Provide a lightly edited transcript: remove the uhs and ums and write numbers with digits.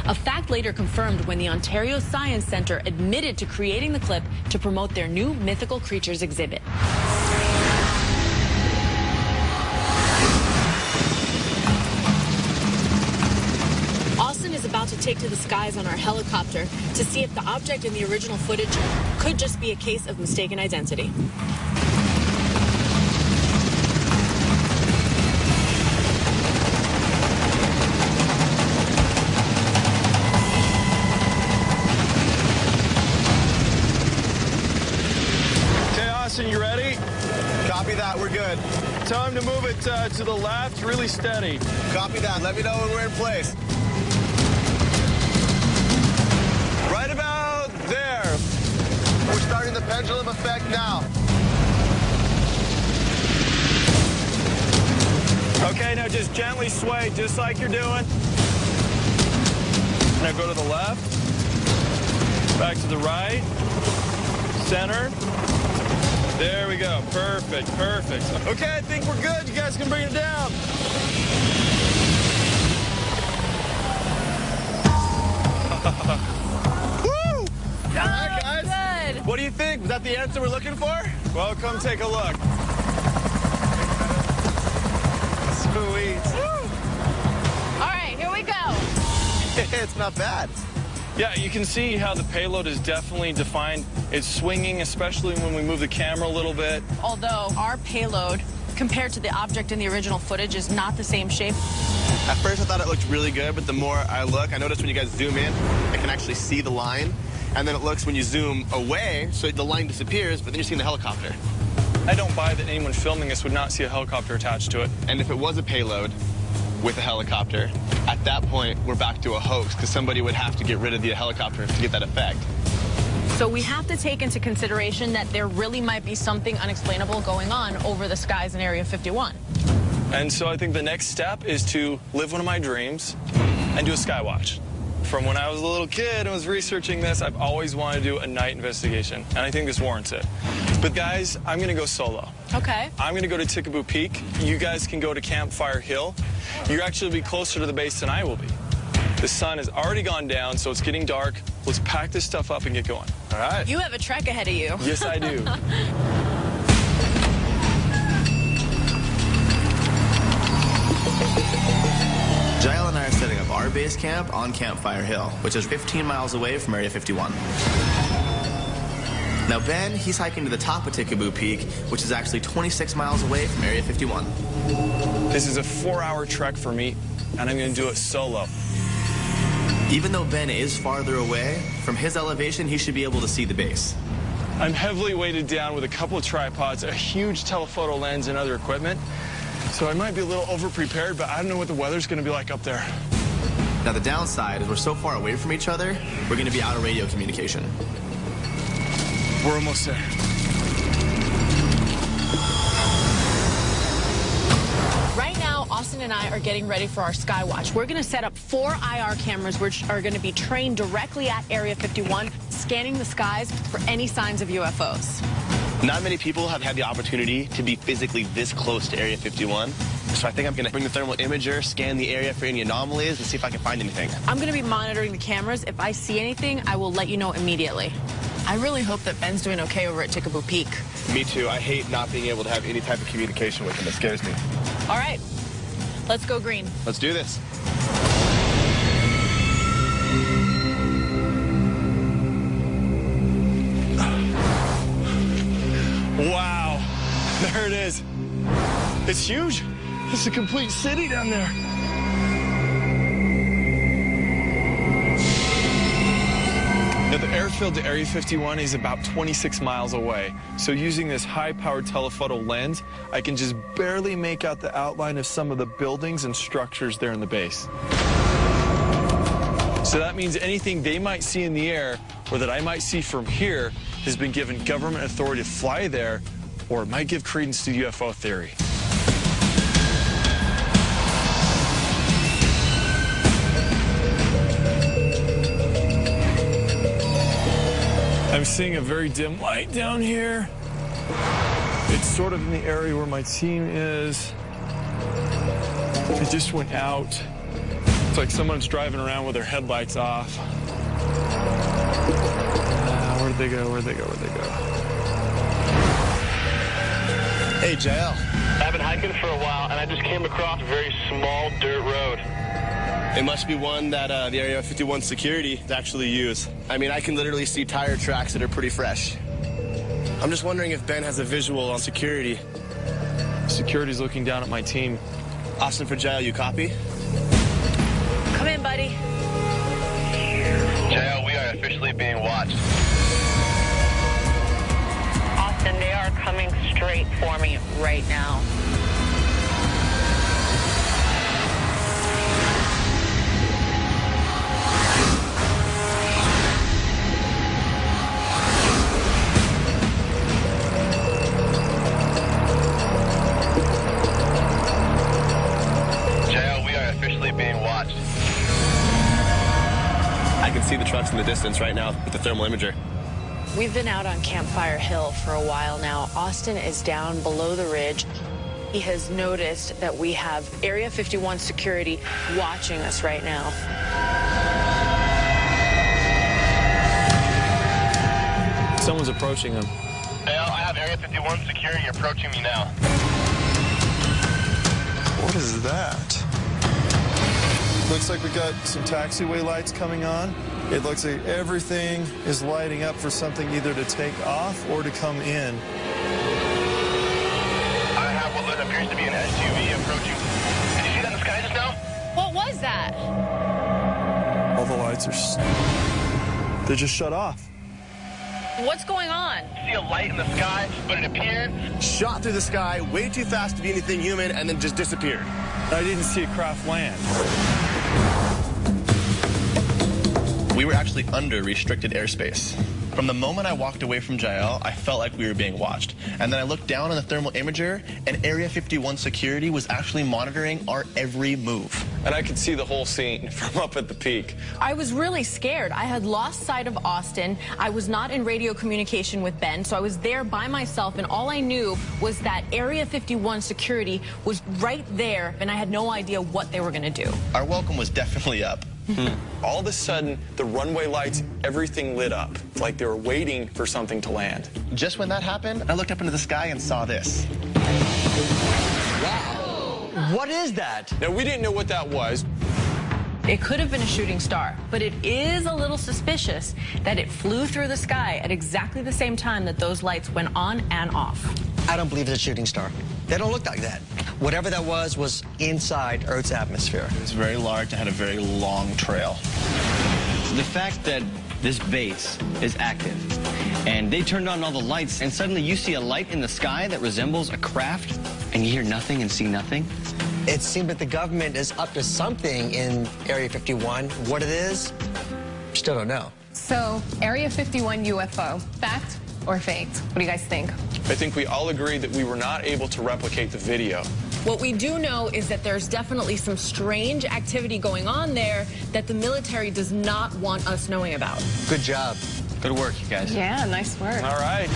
A fact later confirmed when the Ontario Science Centre admitted to creating the clip to promote their new mythical creatures exhibit. Austin is about to take to the skies on our helicopter to see if the object in the original footage could just be a case of mistaken identity. You ready? Copy that, we're good. Time to move it to the left, really steady. Copy that, let me know when we're in place. Right about there. We're starting the pendulum effect now. Okay, now just gently sway, just like you're doing. Now go to the left, back to the right, center. There we go. Perfect, perfect. Okay, I think we're good. You guys can bring it down. Woo! All right, guys. Good. What do you think? Was that the answer we're looking for? Well, come take a look. Sweet. All right, here we go. It's not bad. Yeah, you can see how the payload is definitely defined. It's swinging, especially when we move the camera a little bit. Although our payload, compared to the object in the original footage, is not the same shape. At first I thought it looked really good, but the more I look, I notice when you guys zoom in, I can actually see the line. And then it looks when you zoom away, so the line disappears, but then you're seeing the helicopter. I don't buy that anyone filming this would not see a helicopter attached to it. And if it was a payload with a helicopter, at that point, we're back to a hoax, because somebody would have to get rid of the helicopter to get that effect. So we have to take into consideration that there really might be something unexplainable going on over the skies in Area 51. And so I think the next step is to live one of my dreams and do a sky watch. From when I was a little kid and was researching this, I've always wanted to do a night investigation, and I think this warrants it. But guys, I'm gonna go solo. Okay. I'm gonna go to Tickaboo Peak. You guys can go to Campfire Hill. You're actually be closer to the base than I will be. The sun has already gone down, so it's getting dark. Let's pack this stuff up and get going. All right. You have a trek ahead of you. Yes, I do. Jael and I are setting up our base camp on Campfire Hill, which is 15 miles away from Area 51. Now Ben, he's hiking to the top of Tickaboo Peak, which is actually 26 miles away from Area 51. This is a 4-hour trek for me, and I'm going to do it solo. Even though Ben is farther away, from his elevation, he should be able to see the base. I'm heavily weighted down with a couple of tripods, a huge telephoto lens, and other equipment. So I might be a little over-prepared, but I don't know what the weather's going to be like up there. Now the downside is we're so far away from each other, we're going to be out of radio communication. We're almost there. Right now, Austin and I are getting ready for our sky watch. We're going to set up 4 IR cameras which are going to be trained directly at Area 51, scanning the skies for any signs of UFOs. Not many people have had the opportunity to be physically this close to Area 51. So I think I'm going to bring the thermal imager, scan the area for any anomalies, and see if I can find anything. I'm going to be monitoring the cameras. If I see anything, I will let you know immediately. I really hope that Ben's doing okay over at Tickaboo Peak. Me too. I hate not being able to have any type of communication with him. It scares me. All right, let's go green. Let's do this. Wow, there it is. It's huge. It's a complete city down there. Now, the airfield to Area 51 is about 26 miles away. So using this high-powered telephoto lens, I can just barely make out the outline of some of the buildings and structures there in the base. So that means anything they might see in the air or that I might see from here has been given government authority to fly there, or it might give credence to the UFO theory. I'm seeing a very dim light down here. It's sort of in the area where my team is. It just went out Looks like someone's driving around with their headlights off. Where'd they go? Where'd they go? Where'd they go? Hey, JL. I've been hiking for a while, and I just came across a very small dirt road. It must be one that the Area 51 security actually use. I mean, I can literally see tire tracks that are pretty fresh. I'm just wondering if Ben has a visual on security. Security's looking down at my team. Austin for JL, you copy? Come in, buddy. JL, we are officially being watched. Austin, they are coming straight for me right now. Being watched. I can see the trucks in the distance right now with the thermal imager. We've been out on Campfire Hill for a while now. Austin is down below the ridge. He has noticed that we have Area 51 security watching us right now. Someone's approaching him. Dale, I have Area 51 security approaching me now. What is that? Looks like we got some taxiway lights coming on. It looks like everything is lighting up for something either to take off or to come in. I have what appears to be an SUV approaching. Did you see that in the sky just now? What was that? All the lights are... They just shut off. What's going on? See a light in the sky, but it appeared. Shot through the sky way too fast to be anything human and then just disappeared. I didn't see a craft land. We were actually under restricted airspace. From the moment I walked away from Jael, I felt like we were being watched. And then I looked down on the thermal imager, and Area 51 security was actually monitoring our every move. And I could see the whole scene from up at the peak. I was really scared. I had lost sight of Austin. I was not in radio communication with Ben, so I was there by myself, and all I knew was that Area 51 security was right there, and I had no idea what they were going to do. Our welcome was definitely up. All of a sudden, the runway lights, everything lit up, like they were waiting for something to land. Just when that happened, I looked up into the sky and saw this. Wow. What is that? Now, we didn't know what that was. It could have been a shooting star, but it is a little suspicious that it flew through the sky at exactly the same time that those lights went on and off. I don't believe it's a shooting star. They don't look like that. Whatever that was inside Earth's atmosphere. It was very large and had a very long trail. The fact that this base is active and they turned on all the lights and suddenly you see a light in the sky that resembles a craft and you hear nothing and see nothing. It seems that the government is up to something in Area 51. What it is, still don't know. So, Area 51 UFO, fact or faked? What do you guys think? I think we all agree that we were not able to replicate the video. What we do know is that there's definitely some strange activity going on there that the military does not want us knowing about. Good job. Good work, you guys. Yeah, nice work. All right.